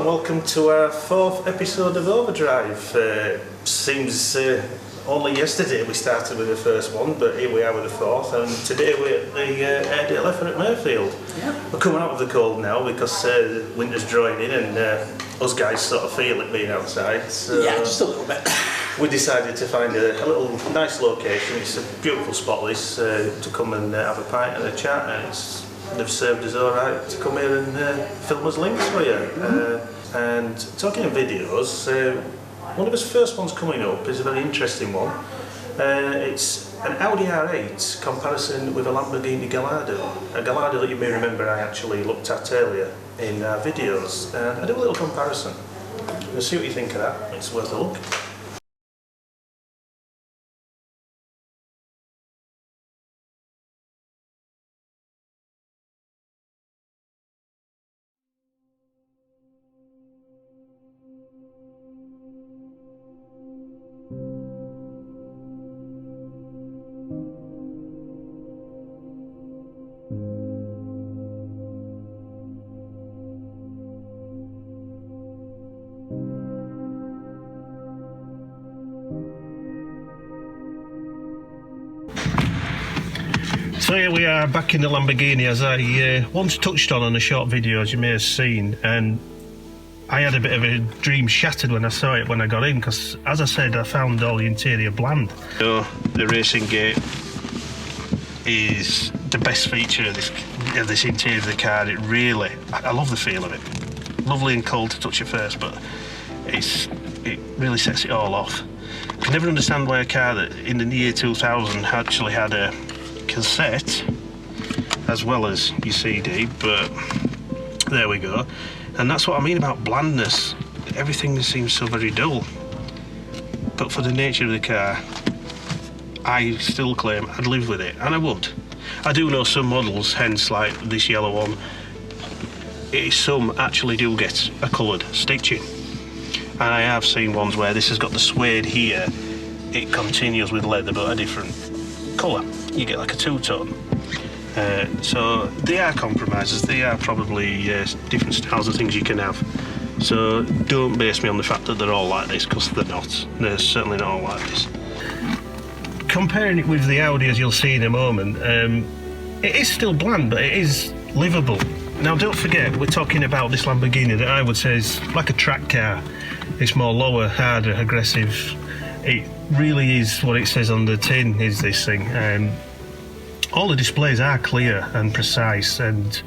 and welcome to our fourth episode of OverDrive. Seems only yesterday we started with the first one, but here we are with the fourth, and today we're at the Airedale at Mayfield. Yep. We're coming out of the cold now because winter's drawing in, and us guys sort of feel it being outside. So yeah, just a little bit. We decided to find a little nice location. It's a beautiful spot, this, to come and have a pint and a chat, and they've served us all right to come here and film us links for you. And talking of videos, one of his first ones coming up is a very interesting one. It's an Audi R8 comparison with a Lamborghini Gallardo. A Gallardo that you may remember I actually looked at earlier in our videos. And I do a little comparison. We'll see what you think of that. It's worth a look. So here we are back in the Lamborghini, as I once touched on a short video, as you may have seen, and I had a bit of a dream shattered when I saw it when I got in, because as I said, I found all the interior bland. So the racing gate is the best feature of this interior of the car. It really, I love the feel of it. Lovely and cold to touch at first, but it really sets it all off. I can never understand why a car that in the year 2000 actually had a cassette as well as your CD, but there we go. And that's what I mean about blandness. Everything seems so very dull, but for the nature of the car, I still claim I'd live with it, and I would. I do know some models, hence like this yellow one, some actually do get a coloured stitching, and I have seen ones where this has got the suede here, it continues with leather but a different colour. You get like a two-tone. So they are compromises, they are probably different styles of things you can have. So don't base me on the fact that they're all like this, because they're not. They're certainly not all like this. Comparing it with the Audi, as you'll see in a moment, it is still bland, but it is livable. Now don't forget, we're talking about this Lamborghini that I would say is like a track car. It's more lower, harder, aggressive. It really is what it says on the tin, is this thing. All the displays are clear and precise, and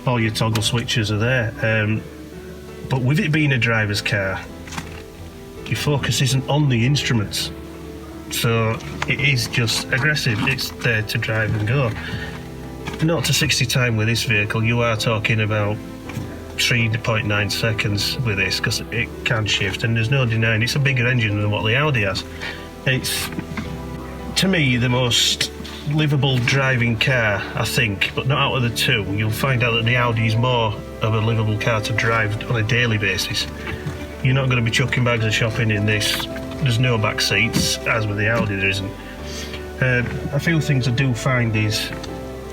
all your toggle switches are there. But with it being a driver's car, your focus isn't on the instruments. So it is just aggressive, it's there to drive and go. 0 to 60 time with this vehicle, you are talking about 3.9 seconds with this, because it can shift, and there's no denying it's a bigger engine than what the Audi has. It's, to me, the most livable driving car, I think, but not out of the two. You'll find out that the Audi is more of a livable car to drive on a daily basis. You're not going to be chucking bags of shopping in this. There's no back seats, as with the Audi there isn't. A few things I do find is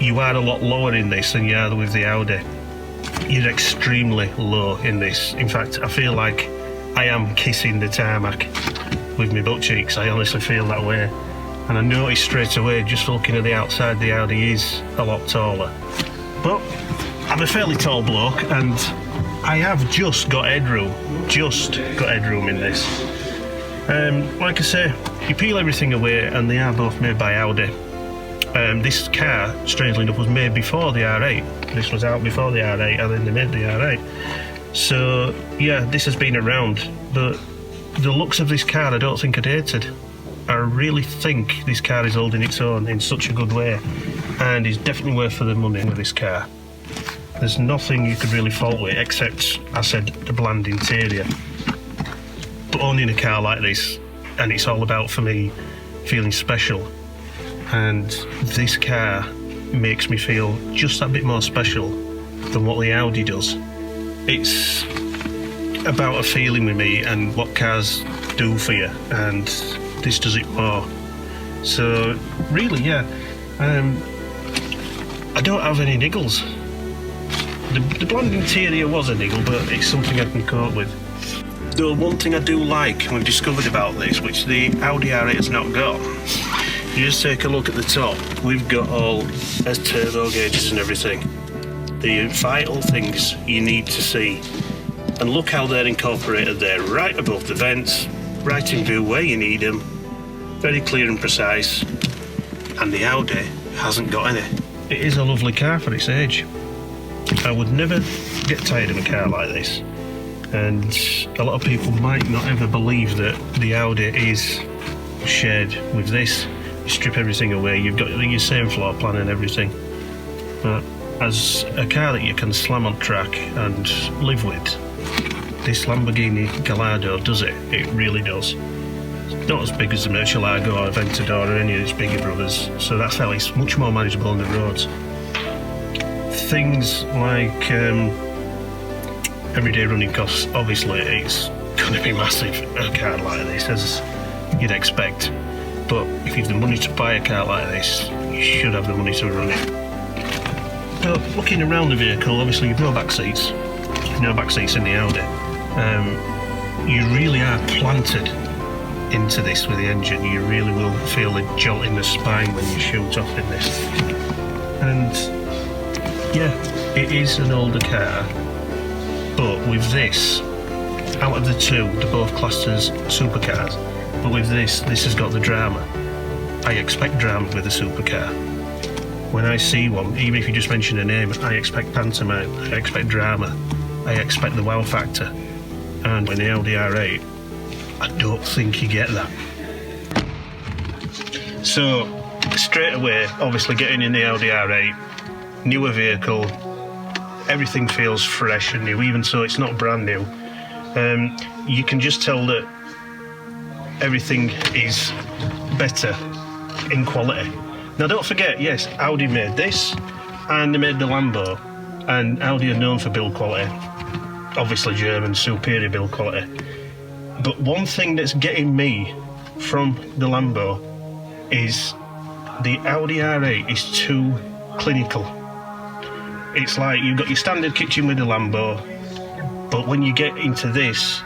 you are a lot lower in this than you are with the Audi. You're extremely low in this. In fact, I feel like I am kissing the tarmac with my butt cheeks. I honestly feel that way. And I noticed straight away, just looking at the outside, the Audi is a lot taller. But I'm a fairly tall bloke, and I have just got headroom in this. Like I say, you peel everything away, and they are both made by Audi. This car, strangely enough, was made before the R8. This was out before the R8, and then they made the R8. So yeah, this has been around, but the looks of this car I don't think are dated. I really think this car is holding its own in such a good way, and is definitely worth for the money with this car. There's nothing you could really fault with, except, I said, the bland interior. But only in a car like this, and it's all about, for me, feeling special. And this car makes me feel just that bit more special than what the Audi does. It's about a feeling with me and what cars do for you, and this does it more. So really, yeah, I don't have any niggles. The bland interior was a niggle, but it's something I can cope with. Though one thing I do like, and we've discovered about this, which the Audi R8 has not got, you just take a look at the top. We've got all as turbo gauges and everything. The vital things you need to see. And look how they're incorporated there, right above the vents, right in view where you need them, very clear and precise. And the Audi hasn't got any. It is a lovely car for its age. I would never get tired of a car like this. And a lot of people might not ever believe that the Audi is shared with this. You strip everything away, you've got your same floor plan and everything. But as a car that you can slam on track and live with, this Lamborghini Gallardo does it. It really does. It's not as big as the Murcielago or Aventador or any of its bigger brothers, so that's at least much more manageable on the roads. Things like everyday running costs, obviously it's going to be massive a car like this, as you'd expect. But if you've the money to buy a car like this, you should have the money to run it. But looking around the vehicle, obviously you've no back seats. No back seats in the Audi. You really are planted into this with the engine. You really will feel a jolt in the spine when you shoot off in this. And yeah, it is an older car, but with this, out of the two, they're both classed as supercars, but with this has got the drama. I expect drama with a supercar. When I see one, even if you just mention a name, I expect pantomime, I expect drama, I expect the wow factor. And with the Audi R8, I don't think you get that. So, straight away, obviously getting in the Audi R8, newer vehicle, everything feels fresh and new, even so it's not brand new. You can just tell that everything is better in quality. Now don't forget, yes, Audi made this and they made the Lambo, and Audi are known for build quality, obviously German, superior build quality. But one thing that's getting me from the Lambo is the Audi R8 is too clinical. It's like you've got your standard kitchen with the Lambo, but when you get into this,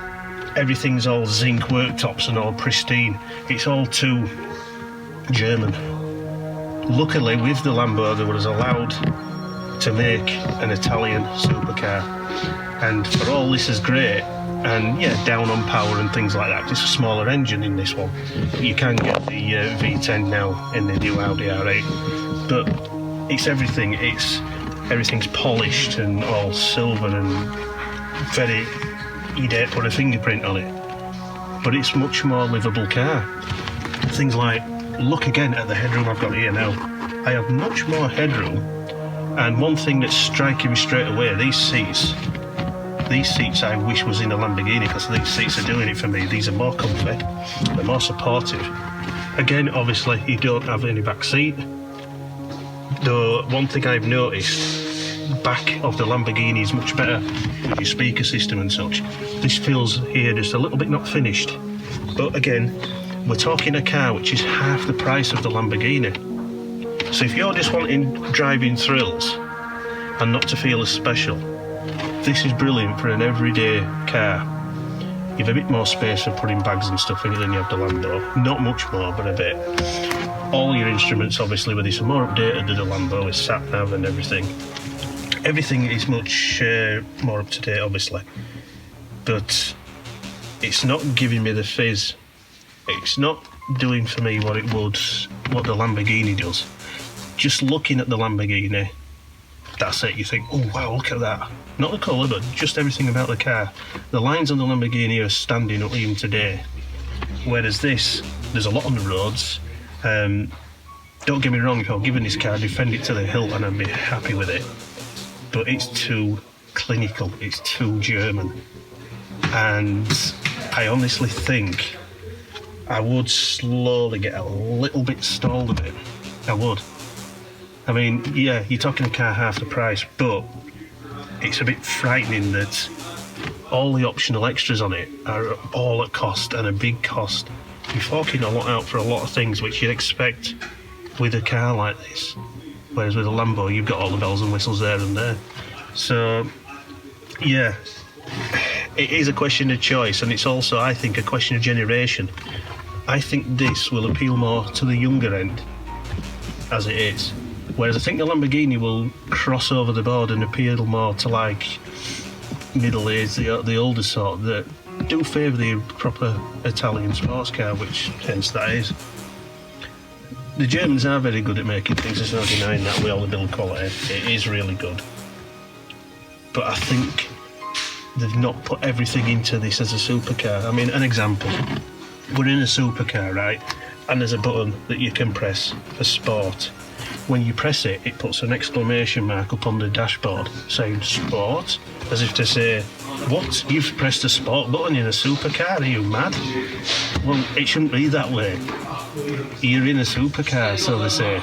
everything's all zinc worktops and all pristine. It's all too German. Luckily, with the Lambo, they was allowed to make an Italian supercar, and for all this is great, and yeah, down on power and things like that. It's a smaller engine in this one, but you can get the V10 now in the new Audi R8. But it's everything. Everything's polished and all silver and very. You dare put a fingerprint on it, but it's much more livable car. Things like, look again at the headroom I've got here now. I have much more headroom, and one thing that's striking me straight away, these seats I wish was in a Lamborghini, because these seats are doing it for me. These are more comfy, they're more supportive. Again, obviously you don't have any back seat, though one thing I've noticed, back of the Lamborghini is much better with your speaker system and such. This feels here just a little bit not finished, but again, we're talking a car which is half the price of the Lamborghini. So if you're just wanting driving thrills and not to feel as special, this is brilliant for an everyday car. You've a bit more space for putting bags and stuff in it than you have the Lambo. Not much more, but a bit. All your instruments obviously with this are more updated than the Lambo, with sat nav and everything. Everything is much more up to date, obviously, but it's not giving me the fizz. It's not doing for me what the Lamborghini does. Just looking at the Lamborghini, that's it. You think, oh wow, look at that. Not the colour, but just everything about the car. The lines on the Lamborghini are standing up even today. Whereas this, there's a lot on the roads. Don't get me wrong, if I were given this car, I'd defend it to the hilt and I'd be happy with it. But it's too clinical, it's too German. And I honestly think I would slowly get a little bit stalled of it. I would. I mean, yeah, you're talking a car half the price, but it's a bit frightening that all the optional extras on it are all at cost, and a big cost. You're forking a lot out for a lot of things which you'd expect with a car like this. Whereas with a Lambo, you've got all the bells and whistles there and there. So, yeah, it is a question of choice, and it's also, I think, a question of generation. I think this will appeal more to the younger end, as it is. Whereas I think the Lamborghini will cross over the board and appeal more to, like, middle-aged, the older sort, that do favour the proper Italian sports car, which hence that is. The Germans are very good at making things, there's no denying that, with all the build quality. It is really good. But I think they've not put everything into this as a supercar. I mean, an example. We're in a supercar, right? And there's a button that you can press for sport. When you press it, it puts an exclamation mark up on the dashboard saying sport, as if to say, what? You've pressed a sport button in a supercar? Are you mad? Well, it shouldn't be that way. You're in a supercar, so they say.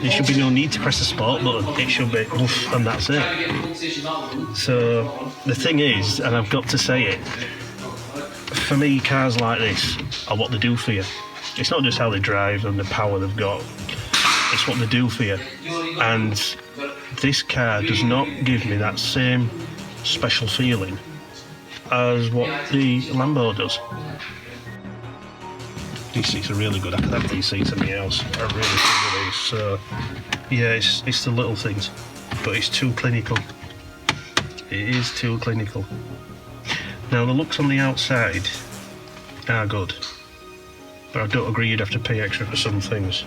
There should be no need to press a sport button. It should be oof, and that's it. So the thing is, and I've got to say it, for me, cars like this are what they do for you. It's not just how they drive and the power they've got. It's what they do for you. And this car does not give me that same special feeling as what the Lambo does. These seats are really good. I could have these seats in my house. I really think these. So, yeah, it's the little things, but it's too clinical. It is too clinical. Now, the looks on the outside are good, but I don't agree you'd have to pay extra for some things.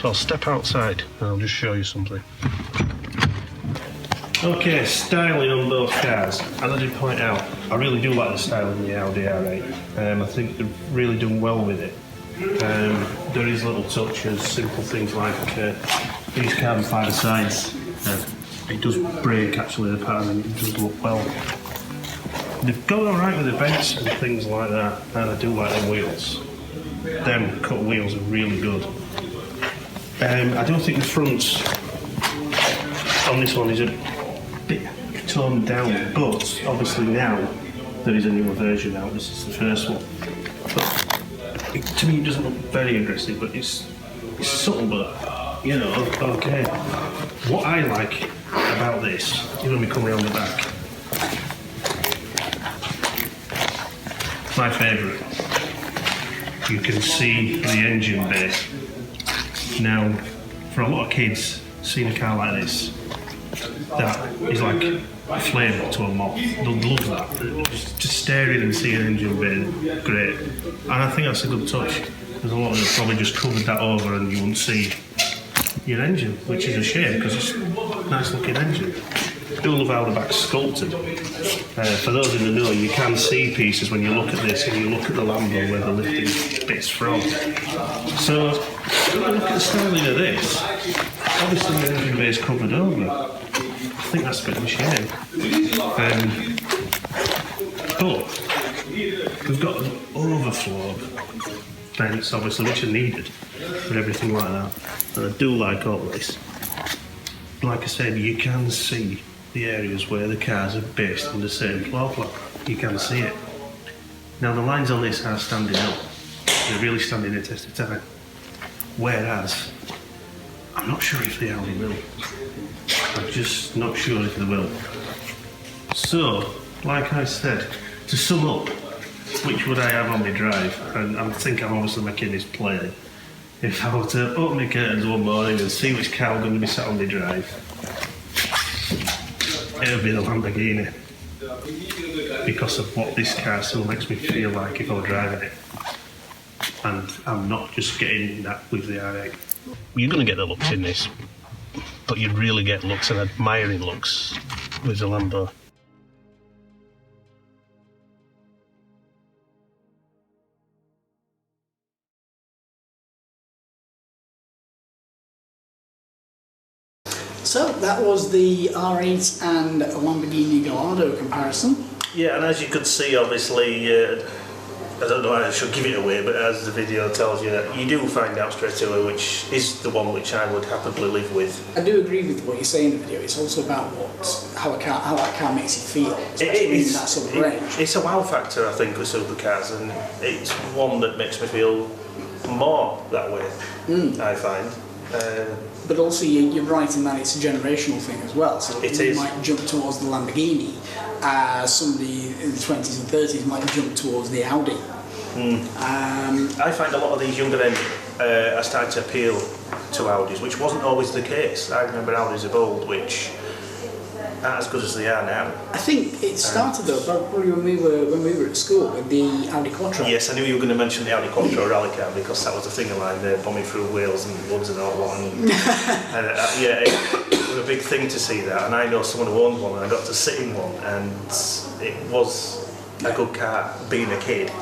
So I'll step outside and I'll just show you something. Okay, styling on both cars. As I did point out, I really do like the styling in the Audi R8. I think they've really done well with it. There is little touches, simple things like these carbon fibre sides. It does break actually the pattern and it does look well. They've got alright with the vents and things like that, and I do like the wheels. Them cut wheels are really good. I don't think the fronts on this one is a bit toned down, but obviously now there is a newer version out. This is the first one. But to me, it doesn't look very aggressive, but it's subtle, but you know, okay. What I like about this is when we come around the back. My favourite. You can see the engine bay. Now, for a lot of kids, seeing a car like this, that is like a flame to a moth. They'll love that. Just staring and seeing an engine bay, great. And I think that's a good touch. There's a lot of them probably just covered that over and you wouldn't see your engine, which is a shame because it's a nice looking engine. I do love how the back's sculpted. For those in the know, you can see pieces when you look at this and you look at the Lambo where they're lifting bits from. So, when I look at the styling of this, obviously the engine bay is covered over. I think that's a bit of a shame. But we've got an overflow vents, obviously, which are needed for everything like that. And I do like all this. Like I said, you can see the areas where the cars are based on the same floor plan. You can see it. Now the lines on this are standing up. They're really standing the test of time. Whereas, I'm not sure if the Audi will. I'm just not sure if they will. So, like I said, to sum up, which would I have on my drive? And I think I'm obviously making this play. If I were to open my curtains one morning and see which car I'm going to be sat on my drive, it would be the Lamborghini. Because of what this car still makes me feel like if I'm driving it. And I'm not just getting that with the R8. You're going to get the looks in this, but you'd really get looks and admiring looks with the Lambo. So that was the R8 and Lamborghini Gallardo comparison. Yeah, and as you could see, obviously, I don't know how I should give it away, but as the video tells you, that you do find out straight away which is the one which I would happily live with. I do agree with what you say in the video. It's also about how that car makes you feel, especially in that sort of range. It's a wow factor, I think, with supercars, and it's one that makes me feel more that way, I find. But also, you're right in that it's a generational thing as well. So you might jump towards the Lamborghini, somebody in the 20s and 30s might jump towards the Audi. I find a lot of these younger men are starting to appeal to Audis, which wasn't always the case. I remember Audis of old, which aren't as good as they are now. I think it started though probably when we were at school with the Audi Quattro. Yes, I knew you were going to mention the Audi Quattro rally car because that was a thing of mine, bombing through Wales and woods and all that. And, yeah, it was a big thing to see that. And I know someone who owned one, and I got to sit in one, and it was a good car, being a kid.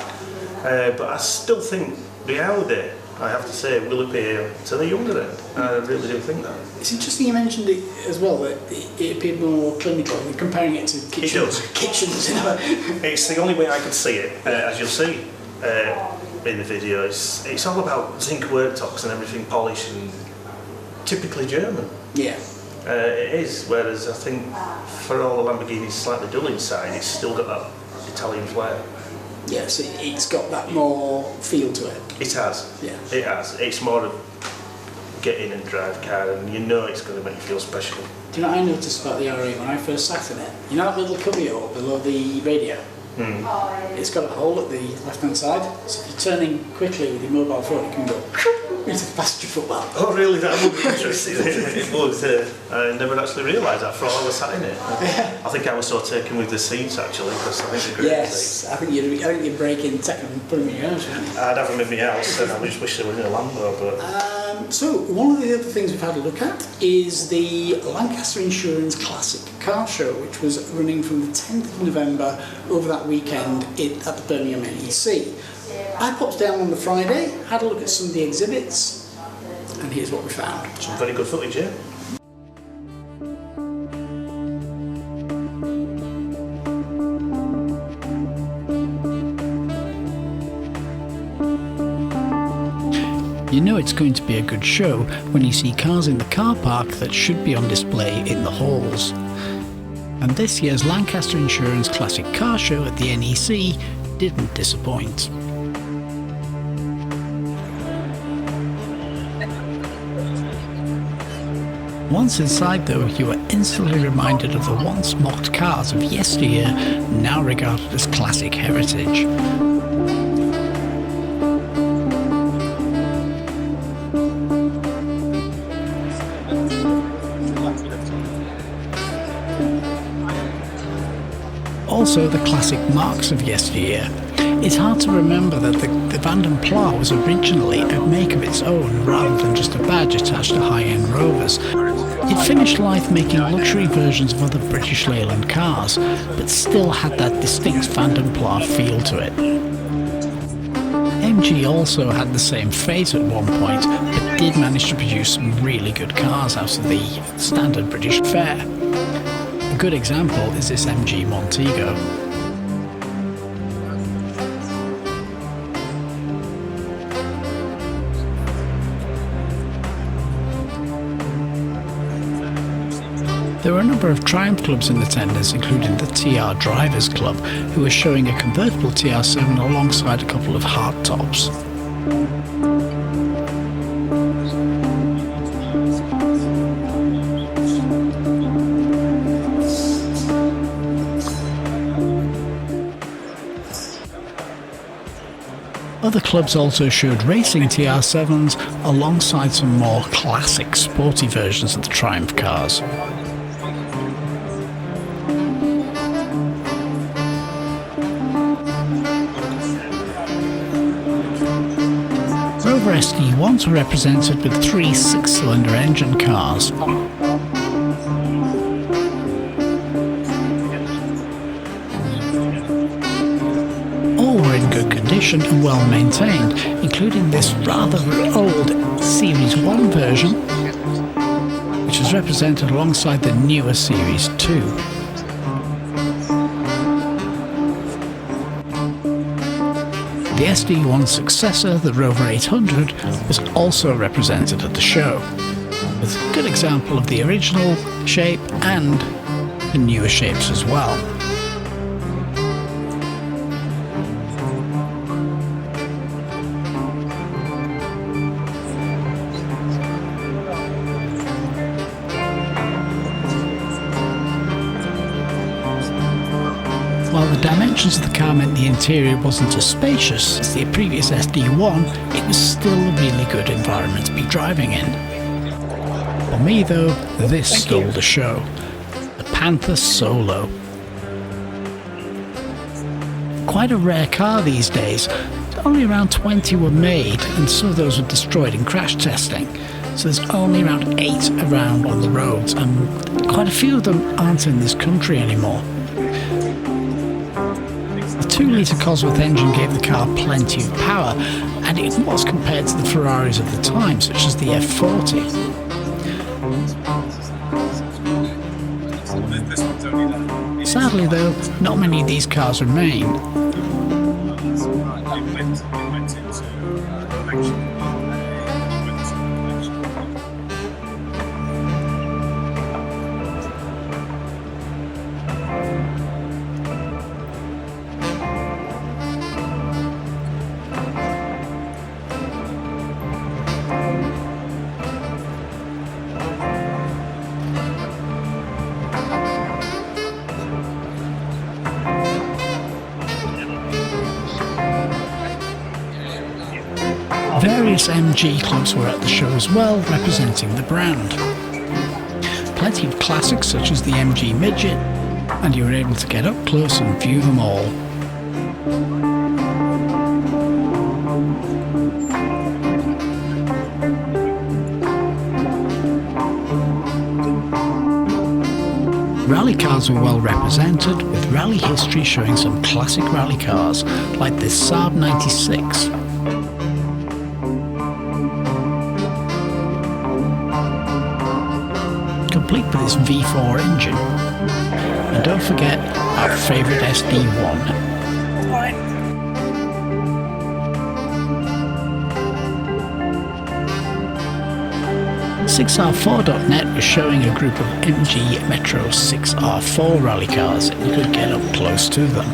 But I still think the Audi, I have to say, will appeal to the younger end. I really do think that. It's interesting you mentioned it as well, that it appeared more clinical, comparing it to kitchens. Kitchens, you know. It's the only way I could see it, as you'll see in the video. It's all about zinc worktops and everything polished and typically German. Yeah. It is, whereas I think for all the Lamborghinis slightly dull inside, it's still got that Italian flair. Yes, it's got that more feel to it. It has. Yeah. It has. It's more of get in and drive car, and you know it's going to make you feel special. Do you know what I noticed about the R8 when I first sat in it? You know that little cubby below the radio? It's got a hole at the left-hand side, so if you're turning quickly with your mobile phone, it can go into the passenger footwell. Oh really? That would be interesting. It would. I never actually realised that for all I was sat in it. I think I was so taken with the seats actually, because I think they're great. Yes, I think you'd break in, take them and put them in your house, wouldn't you? I'd have them in my house, and I just wish they were in a Lambo. But so one of the other things we've had a look at is the Lancaster Insurance Classic Car Show, which was running from the 10th of November over that weekend at the Birmingham NEC. I popped down on the Friday, had a look at some of the exhibits, and here's what we found. some very good footage, yeah. You know it's going to be a good show when you see cars in the car park that should be on display in the halls. And this year's Lancaster Insurance Classic Car Show at the NEC didn't disappoint. Once inside though, you were instantly reminded of the once mocked cars of yesteryear, now regarded as classic heritage. Also the classic marks of yesteryear. It's hard to remember that the Vanden Plas was originally a make of its own rather than just a badge attached to high-end Rovers. It finished life making luxury versions of other British Leyland cars, but still had that distinct Vanden Plas feel to it. MG also had the same fate at one point, but did manage to produce some really good cars out of the standard British fare. A good example is this MG Montego. There were a number of Triumph clubs in attendance, including the TR Drivers Club, who were showing a convertible TR7 alongside a couple of hardtops. Other clubs also showed racing TR7s alongside some more classic sporty versions of the Triumph cars. Rover SD1s were represented with 3 6-cylinder engine cars. All were in good condition and well maintained, including this rather old Series 1 version, which was represented alongside the newer Series 2. The SD1's successor, the Rover 800, was also represented at the show, with a good example of the original shape and the newer shapes as well. dimensions of the car meant the interior wasn't as spacious as the previous SD1, it was still a really good environment to be driving in. For me though, this stole the show. The Panther Solo. Quite a rare car these days. Only around 20 were made, and some of those were destroyed in crash testing. So there's only around 8 around on the roads, and quite a few of them aren't in this country anymore. The 2-litre Cosworth engine gave the car plenty of power, and it was compared to the Ferraris of the time, such as the F40. Sadly though, not many of these cars remain. Various MG clubs were at the show as well, representing the brand. Plenty of classics such as the MG Midget, and you were able to get up close and view them all. Rally cars were well represented, with rally history showing some classic rally cars, like this Saab 96. Complete with its V4 engine. And don't forget our favourite SD1. 6R4.net was showing a group of MG Metro 6R4 rally cars, and you could get up close to them.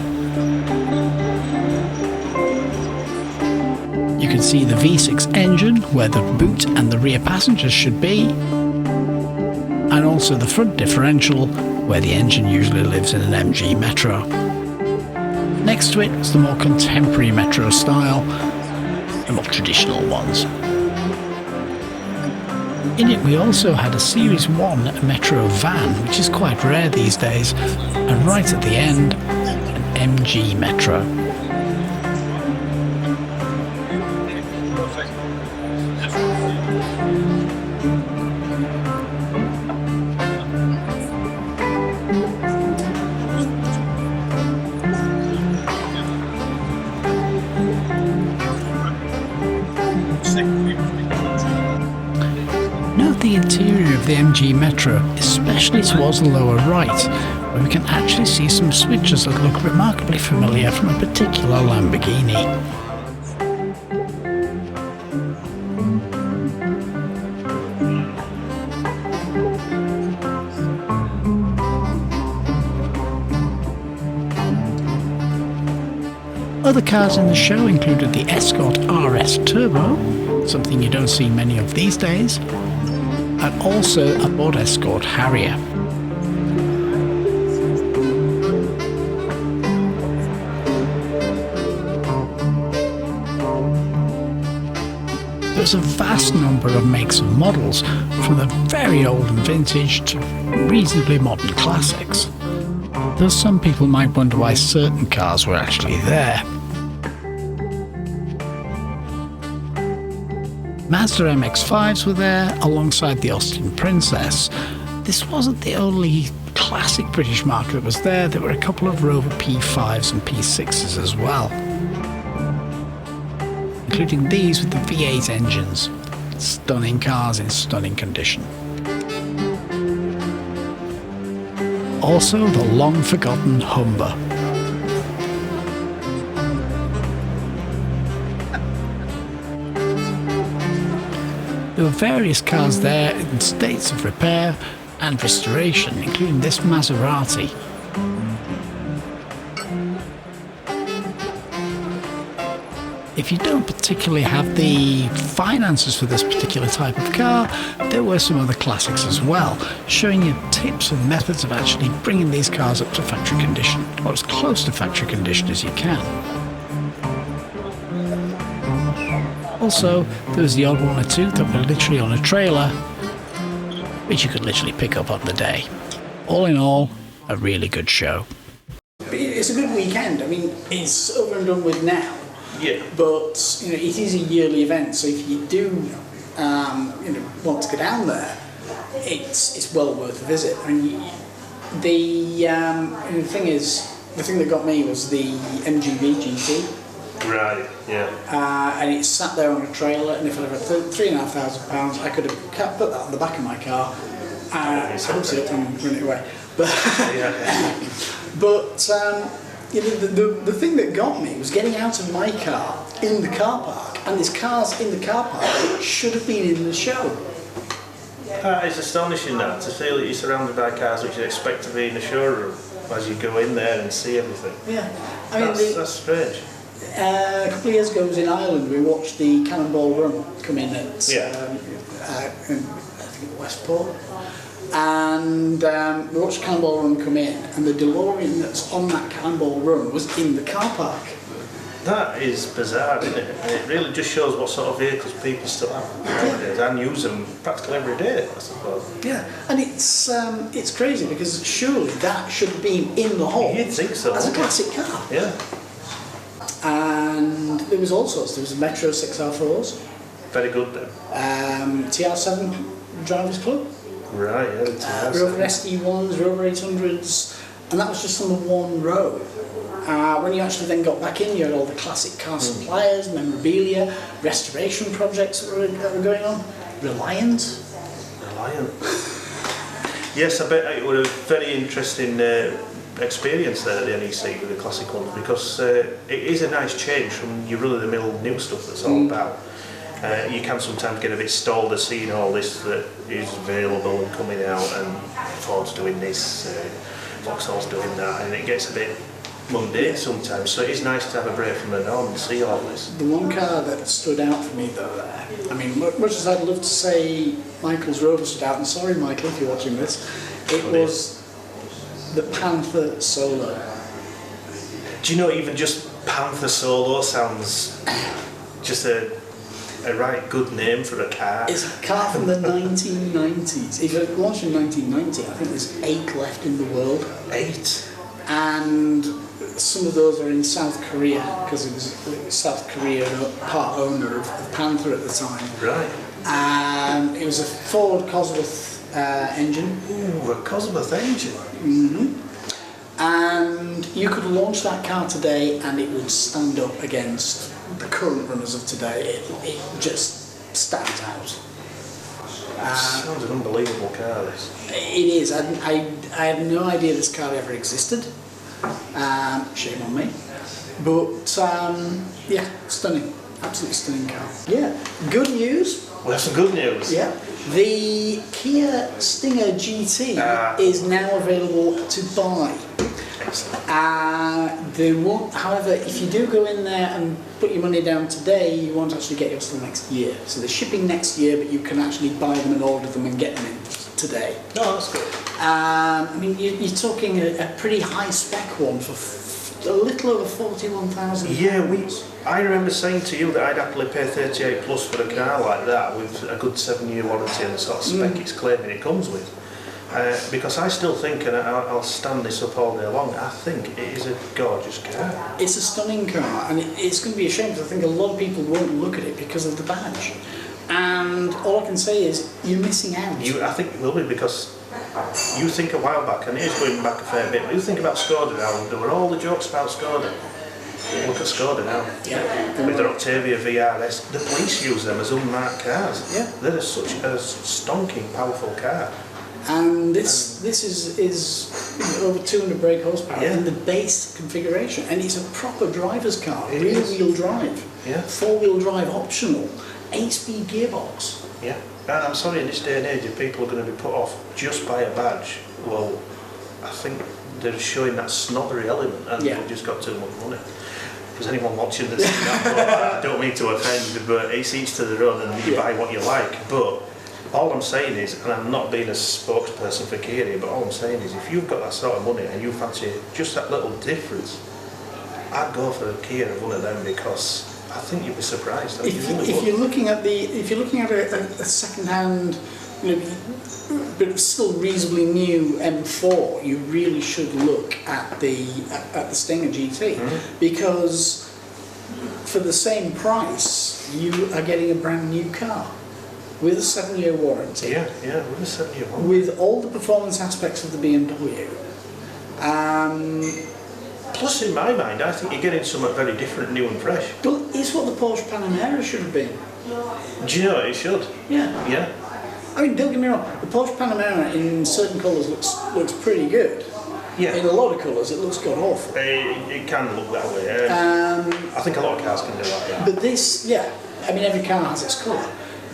You can see the V6 engine, where the boot and the rear passengers should be, and also the front differential, where the engine usually lives in an MG Metro. Next to it was the more contemporary Metro style, the more traditional ones. In it we also had a Series 1 Metro van, which is quite rare these days, and right at the end, an MG Metro. Note the interior of the MG Metro, especially towards the lower right, where we can actually see some switches that look remarkably familiar from a particular Lamborghini. Other cars in the show included the Escort RS Turbo, something you don't see many of these days, and also a Ford Escort Harrier. There's a vast number of makes and models, from the very old and vintage to reasonably modern classics. Though some people might wonder why certain cars were actually there. Mazda MX-5s were there, alongside the Austin Princess. This wasn't the only classic British marque that was there. There were a couple of Rover P5s and P6s as well, including these with the V8 engines. Stunning cars in stunning condition. Also the long-forgotten Humber. There were various cars there in states of repair and restoration, including this Maserati. If you don't particularly have the finances for this particular type of car, there were some other classics as well, showing you tips and methods of actually bringing these cars up to factory condition, or as close to factory condition as you can. Also, there was the odd one or two that were literally on a trailer, which you could literally pick up on the day. All in all, a really good show. It's a good weekend. I mean, it's over and done with now. Yeah. But you know, it is a yearly event, so if you do want to go down there, it's well worth a visit. I mean, the thing is, the thing that got me was the MGB GT. Right, yeah. And it sat there on a trailer, and if I had £3,500, I could have put that on the back of my car, hooked it up and run it away. But the thing that got me was getting out of my car in the car park, and there's cars in the car park that should have been in the show. It's astonishing that, to feel that you're surrounded by cars which you expect to be in the showroom as you go in there and see everything. Yeah, I mean, that's strange. A couple of years ago, I was in Ireland. We watched the Cannonball Run come in at I think Westport, and we watched Cannonball Run come in, and the DeLorean that's on that Cannonball Run was in the car park. That is bizarre, isn't it? And it really just shows what sort of vehicles people still have nowadays, and use them practically every day, I suppose. Yeah, and it's crazy, because surely that should have been in the hall. You'd think so. As a classic car. Yeah. And there was all sorts. There was Metro 6R4s. Very good then. TR7 Drivers Club. Right, yeah. The Rover SD1s, Rover 800s, and that was just on the one row. When you actually then got back in, you had all the classic car suppliers, memorabilia, restoration projects that were going on. Reliant. Yes, I bet it was a very interesting experience there at the NEC with the classic ones, because it is a nice change from your run-of-the-mill new stuff that's all about. You can sometimes get a bit stalled at seeing all this that is available and coming out, and Ford's doing this, Vauxhall's doing that, and it gets a bit mundane sometimes, so it is nice to have a break from the norm and see all this. The one car that stood out for me though there, I mean, much as I'd love to say Michael's Rover stood out, and sorry Michael if you're watching this, it was the Panther Solo. Do you know, even just Panther Solo sounds just a right good name for a car. It's a car from the 1990s. It was launched in 1990. I think there's 8 left in the world. 8? And some of those are in South Korea, because it was South Korea part owner of Panther at the time. Right. It was a Ford Cosworth engine. Ooh, a Cosworth engine. Mm-hmm. And you could launch that car today and it would stand up against the current runners of today. It just stands out. Sounds an unbelievable car, this. It is. I had no idea this car ever existed. Shame on me. But yeah, stunning. Absolutely stunning car. Yeah. Good news. We have some good news. Yeah. The Kia Stinger GT is now available to buy. They won't, however, if you do go in there and put your money down today, you won't actually get yours till next year. So they're shipping next year, but you can actually buy them and order them and get them in today. Oh, that's good. I mean, you're talking a pretty high spec one for a little over 41,000. Yeah, I remember saying to you that I'd happily pay 38 plus for a car like that with a good 7-year warranty and the sort of spec it's claiming it comes with. Because I still think, and I'll stand this up all day long, I think it is a gorgeous car. It's a stunning car, and it's going to be a shame because I think a lot of people won't look at it because of the badge. And all I can say is, you're missing out. I think it will be, because you think a while back, and it is going back a fair bit, but you think about Skoda now, there were all the jokes about Skoda. Look at Skoda now. Yeah. With their Octavia VRS, the police use them as unmarked cars. Yeah. They're such a stonking, powerful car. And this is over 200 brake horsepower in the base configuration, and it's a proper driver's car, rear-wheel drive, 4-wheel drive optional, 8-speed gearbox. Yeah, and I'm sorry, in this day and age, if people are going to be put off just by a badge, well, I think they're showing that snobbery element, and they've just got too much money. there's anyone watching that's seen that, but I don't mean to offend, but it's each to their own and you buy what you like. But all I'm saying is, and I'm not being a spokesperson for Kia here, but all I'm saying is if you've got that sort of money and you fancy just that little difference, I'd go for a Kia of one of them because I think you'd be surprised. If you're looking at a second-hand, but still reasonably new M4, you really should look at the Stinger GT because for the same price you are getting a brand new car with a 7-year warranty. Yeah, with a 7-year warranty. With all the performance aspects of the BMW. Plus, in my mind, I think you're getting something very different, new and fresh. Well, it's what the Porsche Panamera should have been. Do you know it should? Yeah. Yeah. I mean, don't get me wrong, the Porsche Panamera in certain colours looks pretty good. Yeah. In a lot of colours, it looks god awful. It can look that way. I think a lot of cars can do that, yeah. But this, I mean, every car has its colour.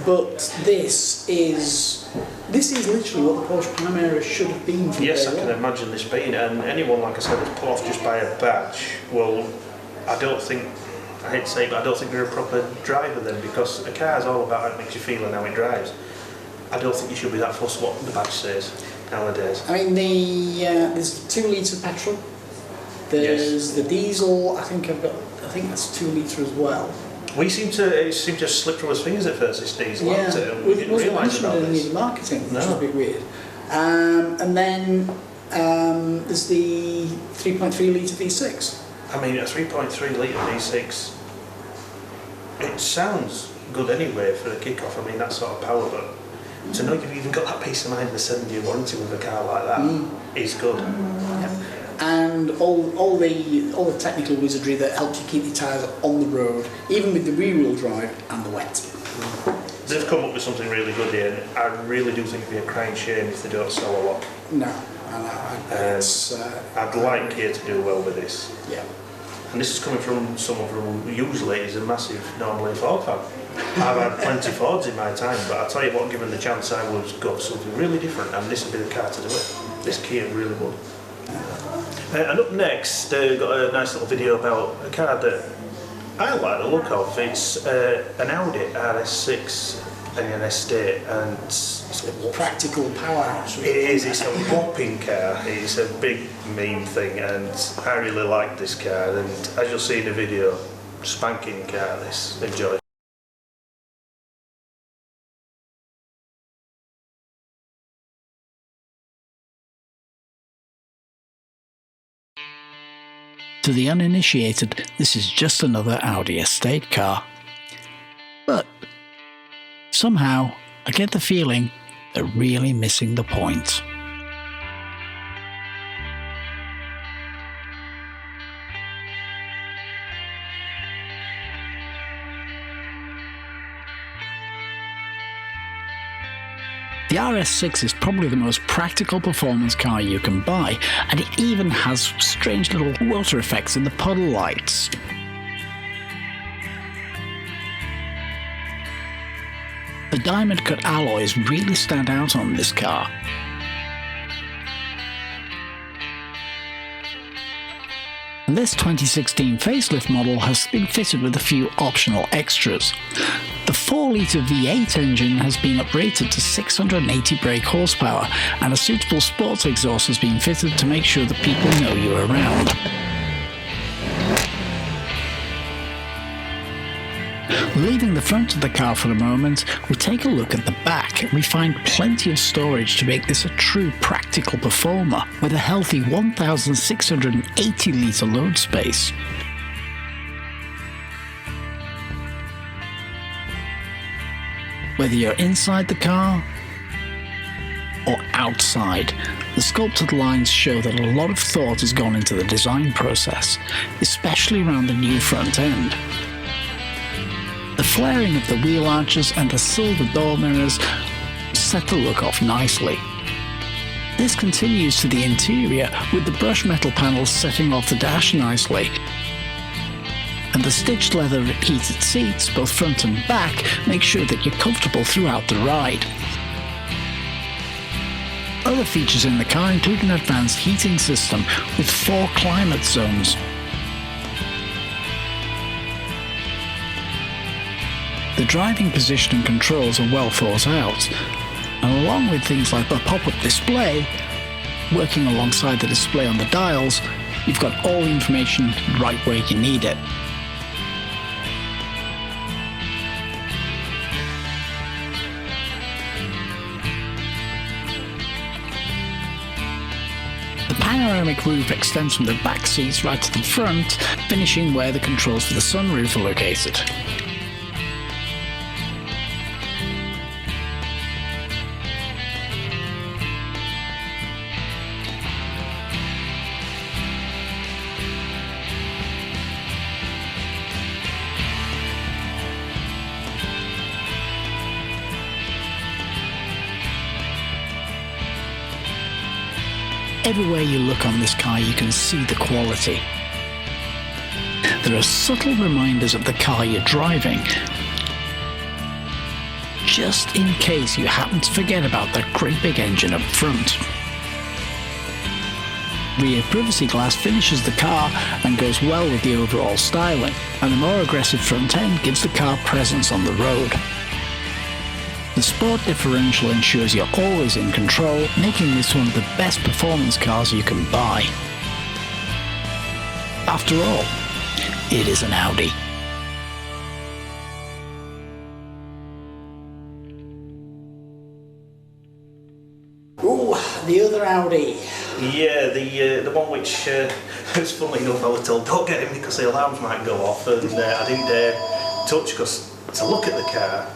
But this is literally what the Porsche Panamera should have been from Yes, day I can one. imagine this being, and anyone, like I said, that's put off just by a badge, well, I hate to say it, but I don't think they're a proper driver then, because a car's all about how it makes you feel and how it drives. I don't think you should be that fussed what the badge says nowadays. I mean, there's 2 litre petrol. There's the diesel. I think that's 2 litre as well. It seemed to slip through his fingers at first, this diesel. Yeah, We didn't wasn't realise mentioned about in any this. of the marketing, which No. is a bit weird. And then there's the 3.3 litre V6. I mean, a 3.3 litre V6, it sounds good anyway for a kick-off. I mean, that sort of power, but to know you've even got that peace of mind of a 7-year warranty with a car like that is good. And all the technical wizardry that helps you keep your tyres on the road, even with the rear-wheel drive and the wet. They've come up with something really good here, and I really do think it'd be a crying shame if they don't sell a lot. No, I know. I'd like Kia to do well with this. Yeah. And this is coming from someone who usually is a massive, normally Ford fan. I've had plenty of Fords in my time, but I'll tell you what, given the chance, I would go for something really different, and this would be the car to do it. This Kia really would. And up next, got a nice little video about a car that I like the look of. It's an Audi RS6 in an estate, and it's a Practical powerhouse. it is, it's a whopping car. It's a big, mean thing, and I really like this car. And as you'll see in the video, spanking car this. Enjoy. To the uninitiated, this is just another Audi estate car. But somehow, I get the feeling they're really missing the point. The RS6 is probably the most practical performance car you can buy, and it even has strange little water effects in the puddle lights. The diamond cut alloys really stand out on this car. And this 2016 facelift model has been fitted with a few optional extras. The 4-litre V8 engine has been uprated to 680 brake horsepower, and a suitable sports exhaust has been fitted to make sure that people know you're around. Leaving the front of the car for a moment, we take a look at the back and we find plenty of storage to make this a true practical performer with a healthy 1,680 litre load space. Whether you're inside the car or outside, the sculpted lines show that a lot of thought has gone into the design process, especially around the new front end. The flaring of the wheel arches and the silver door mirrors set the look off nicely. This continues to the interior, with the brushed metal panels setting off the dash nicely. And the stitched leather heated seats, both front and back, make sure that you're comfortable throughout the ride. Other features in the car include an advanced heating system with 4 climate zones. driving position and controls are well thought out, and along with things like the pop-up display, working alongside the display on the dials, you've got all the information right where you need it. The panoramic roof extends from the back seats right to the front, finishing where the controls for the sunroof are located. Everywhere you look on this car, you can see the quality. There are subtle reminders of the car you're driving, just in case you happen to forget about that great big engine up front. Rear privacy glass finishes the car and goes well with the overall styling, and the more aggressive front end gives the car presence on the road. The sport differential ensures you're always in control, making this one of the best performance cars you can buy. After all, it is an Audi. Ooh, the other Audi. Yeah, the one which, it's funny enough, I was told don't get in because the alarms might go off, and I didn't dare touch, because to look at the car,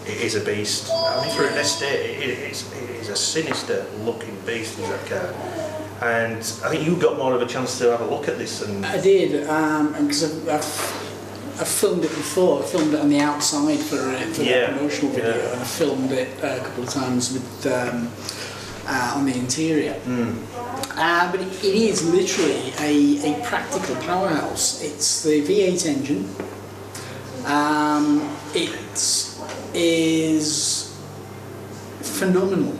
it is a beast. I mean, for an estate, it is a sinister looking beast, in that car. And I think you got more of a chance to have a look at this. And I did, because I've filmed it before. I filmed it on the outside for the promotional video, and I filmed it a couple of times with on the interior. But it is literally a practical powerhouse. It's the V8 engine. It is phenomenal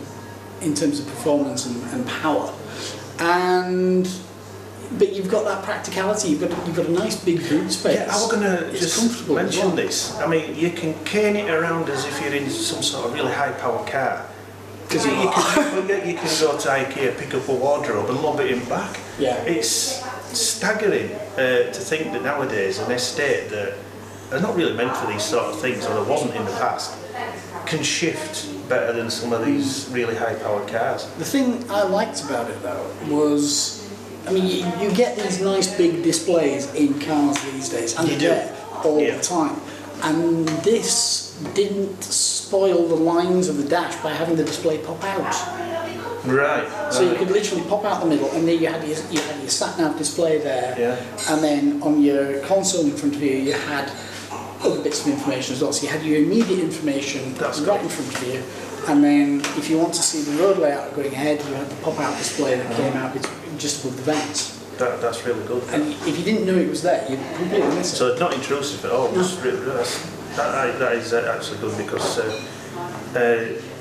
in terms of performance and power, but you've got that practicality. You've got a nice big boot space. Yeah, I was going to just mention this. I mean, you can cane it around as if you're in some sort of really high-powered car. Because you can go to IKEA, pick up a wardrobe and lob it in back. Yeah. It's staggering to think that nowadays an estate that are not really meant for these sort of things, or it wasn't in the past, can shift better than some of these really high-powered cars. The thing I liked about it though was, I mean, you get these nice big displays in cars these days, and they're there all the time. And this didn't spoil the lines of the dash by having the display pop out. Right. So you could literally pop out the middle, and then you had your sat-nav display there, and then on your console in front of you, you had other bits of information as well. So you had your immediate information right in front of you, and then if you want to see the road layout going ahead, you had the pop-out display that came out just above the vents. That's really good. And if you didn't know it was there, you'd completely miss it. So it's not intrusive at all. No. That is actually good, because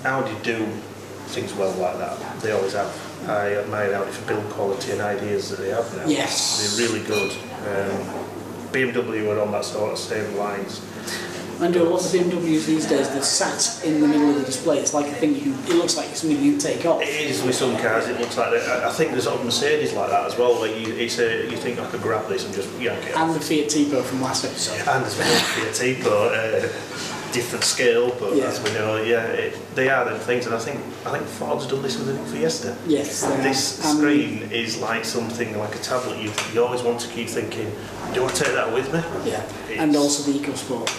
Audi do things well like that. They always have. I admire Audi for build quality and ideas that they have now. Yes. They're really good. BMW are on that sort of same lines. And a lot of BMWs these days, they're sat in the middle of the display. It's like a thing it looks like it's something you can take off. It is with some cars. It looks like that. I think there's sort of Mercedes like that as well, where you think I could grab this and just yank it. And the Fiat Tipo from last episode. And there's Fiat Tipo, different scale, but as we know, they are them things. And I think Ford's done this with the new Fiesta. Yes. This screen is like something like a tablet. You always want to keep thinking, do I take that with me? Yeah. And also the EcoSport.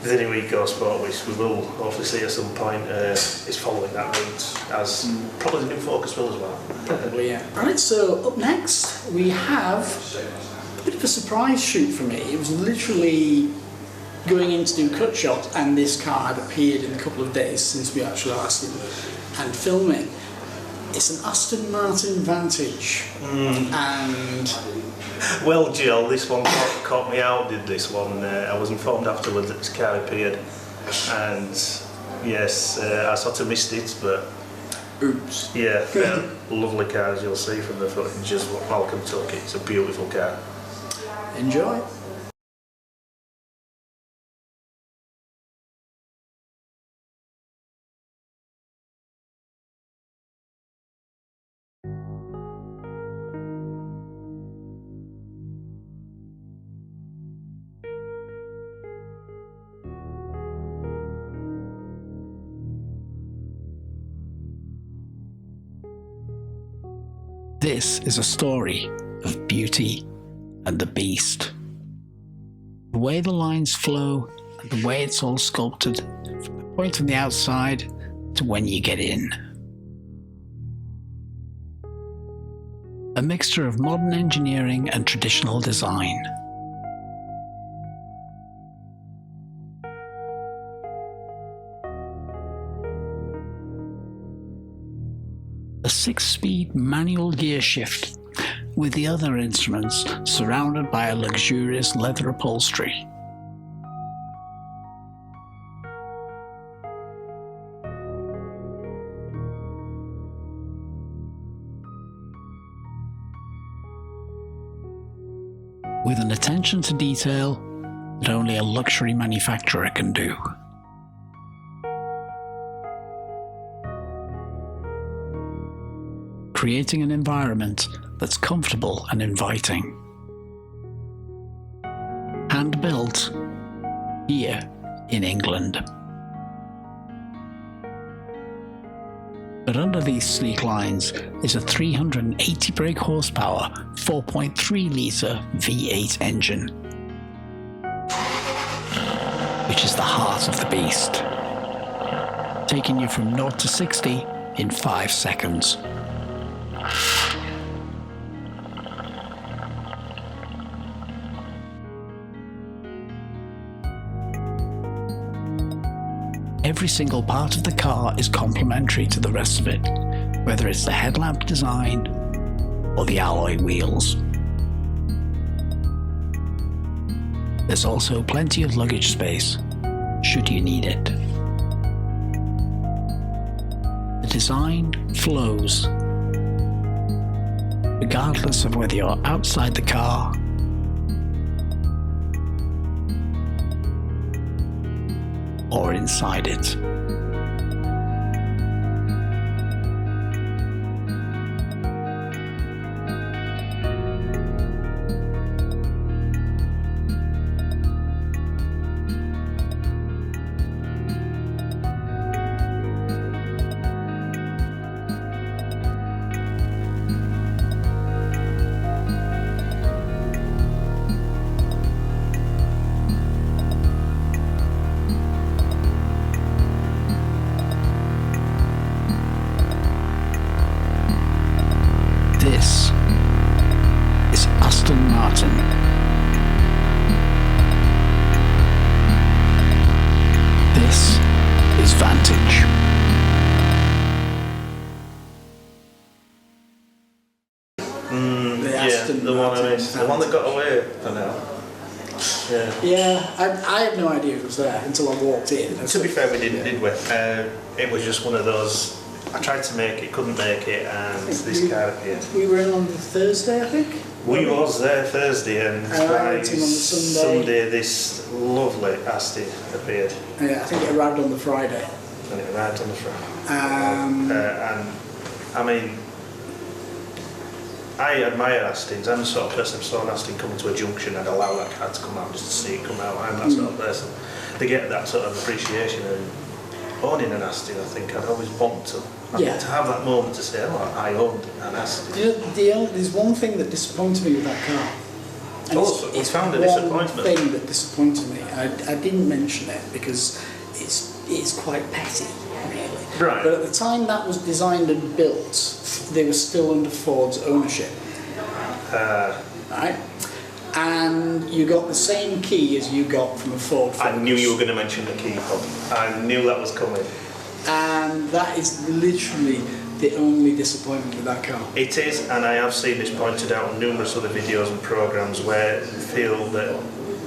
The new EcoSport, which we will hopefully see at some point, is following that route, as probably the new Focus will as well. Probably, yeah. Alright, so up next we have a bit of a surprise shoot for me. It was literally going in to do cut shot, and this car had appeared in a couple of days since we actually asked him, and filming. It's an Aston Martin Vantage, and... Well, Jill, this one caught me out, did this one. I was informed afterwards that this car appeared, and yes, I sort of missed it, but... Oops. Yeah, lovely car, as you'll see from the footage as Malcolm took. It's a beautiful car. Enjoy. This is a story of Beauty and the Beast. The way the lines flow and the way it's all sculpted, from the point on the outside to when you get in. A mixture of modern engineering and traditional design. A 6-speed manual gear shift, with the other instruments surrounded by a luxurious leather upholstery. With an attention to detail that only a luxury manufacturer can do. Creating an environment that's comfortable and inviting. Hand-built here in England. But under these sleek lines is a 380 brake horsepower, 4.3 litre V8 engine, which is the heart of the beast, taking you from 0 to 60 in 5 seconds. Every single part of the car is complementary to the rest of it, whether it's the headlamp design or the alloy wheels. There's also plenty of luggage space, should you need it. The design flows, regardless of whether you're outside the car or inside it. This is Aston Martin. This is Vantage. The one that got away for now. Yeah, I had no idea it was there until I walked in. To be fair, we didn't, did we? It was just one of those. I tried to make it, couldn't make it, and this car appeared. We were in on the Thursday, I think. We was there Thursday, and I by went in on the Sunday. this lovely Aston appeared. Yeah, I think it arrived on the Friday. And it arrived on the Friday. Um, And I mean, I admire Astons. I'm the sort of person, if I saw an Aston coming to a junction, I'd allow that car to come out just to see it come out. I'm that sort of person. To get that sort of appreciation and owning an Aston, I think I'd always want to. Yeah. To have that moment to say, oh, I owned an Aston. You know, there's one thing that disappointed me with that car. And It's found a one disappointment. thing that disappointed me. I didn't mention it because it's quite petty, really. Right. But at the time that was designed and built, they were still under Ford's ownership. Right? And you got the same key as you got from a Ford Focus. I knew you were going to mention the key fob. I knew that was coming. And that is literally the only disappointment with that car. It is, and I have seen this pointed out on numerous other videos and programmes where they feel that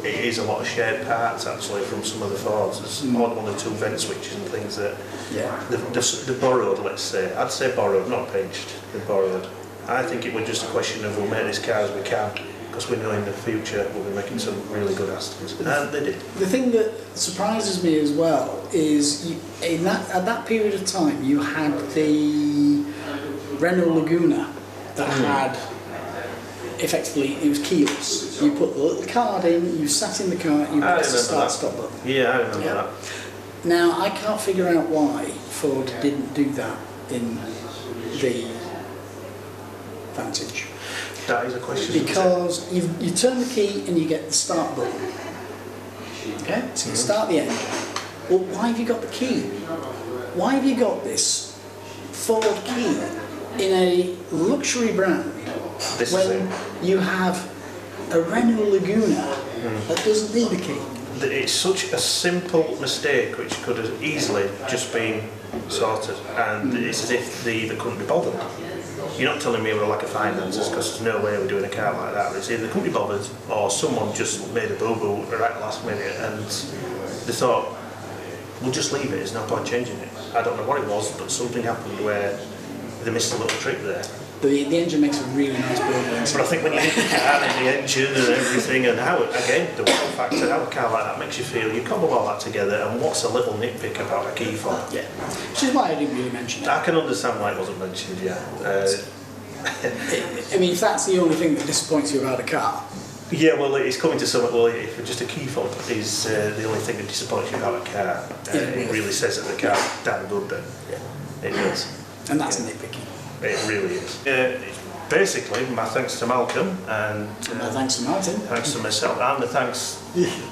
it is a lot of shared parts actually from some of the Fords. There's more than 1 or 2 vent switches and things that they're borrowed, let's say. I'd say borrowed, not pinched, they're borrowed. I think it was just a question of we'll make this car as we can, because we know in the future we'll be making some really good Astons, and they did. The thing that surprises me as well is at that period of time you had the Renault Laguna that had effectively, it was keyless. You put the little card in, you sat in the car, you pressed the start-stop button. Yeah, I remember that. Now I can't figure out why Ford didn't do that in the Vantage. That is a question. isn't it? Because you turn the key and you get the start button. Okay, so you start the engine. Well, why have you got the key? Why have you got this Ford key in a luxury brand This is when you have a Renault Laguna that doesn't need a key? It's such a simple mistake which could have easily just been sorted, and it's as if they couldn't be bothered. You're not telling me we're like a finances, because there's no way we're doing a car like that. It's either they couldn't be bothered or someone just made a boo-boo right at the last minute and they thought, we'll just leave it, there's no point changing it. I don't know what it was, but something happened where they missed a little trick there. The engine makes a really nice build. But I think when you look at the car and the engine and everything, and how, again, the wow factor, how a car like that makes you feel, you cobble all that together, and what's a little nitpick about a key fob? Yeah, which is why I didn't really mention it. I can understand why it wasn't mentioned, yeah. I mean, if that's the only thing that disappoints you about a car, Yeah, well, it's coming to something. Well, if just a key fob is the only thing that disappoints you about a car, it really says that the car's damn good then. Yeah. It does. and that's nitpicky. It really is. Basically, my thanks to Malcolm and Thanks to Martin. thanks to myself, and the thanks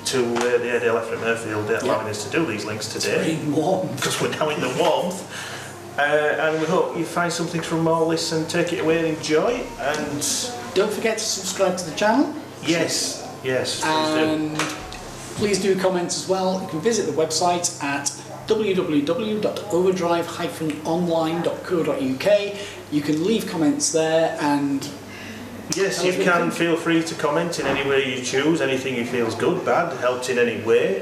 to the ADLF at Murfield allowing us to do these links today, Very warm. because we're now in the warmth. And we hope you find something from all this and take it away and enjoy. And Don't forget to subscribe to the channel. yes, please do. And please do comment as well. You can visit the website at www.overdrive-online.co.uk. You can leave comments there, and Yes, you can feel free to comment in any way you choose, anything you feel's good, bad, helped in any way.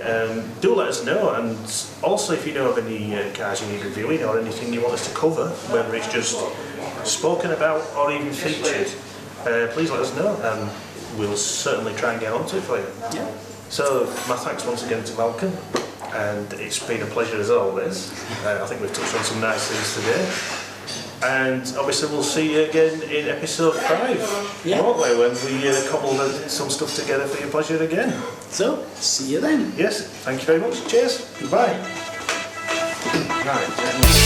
Do let us know, and also if you know of any cars you need reviewing or anything you want us to cover, whether it's just spoken about or even featured, please let us know, and we'll certainly try and get onto it for you. yeah. So, my thanks once again to Malcolm, and it's been a pleasure as always. I think we've touched on some nice things today. And obviously we'll see you again in episode 5, won't we, when we cobble some stuff together for your pleasure again. So, see you then. Yes, thank you very much. Cheers. Goodbye. Right.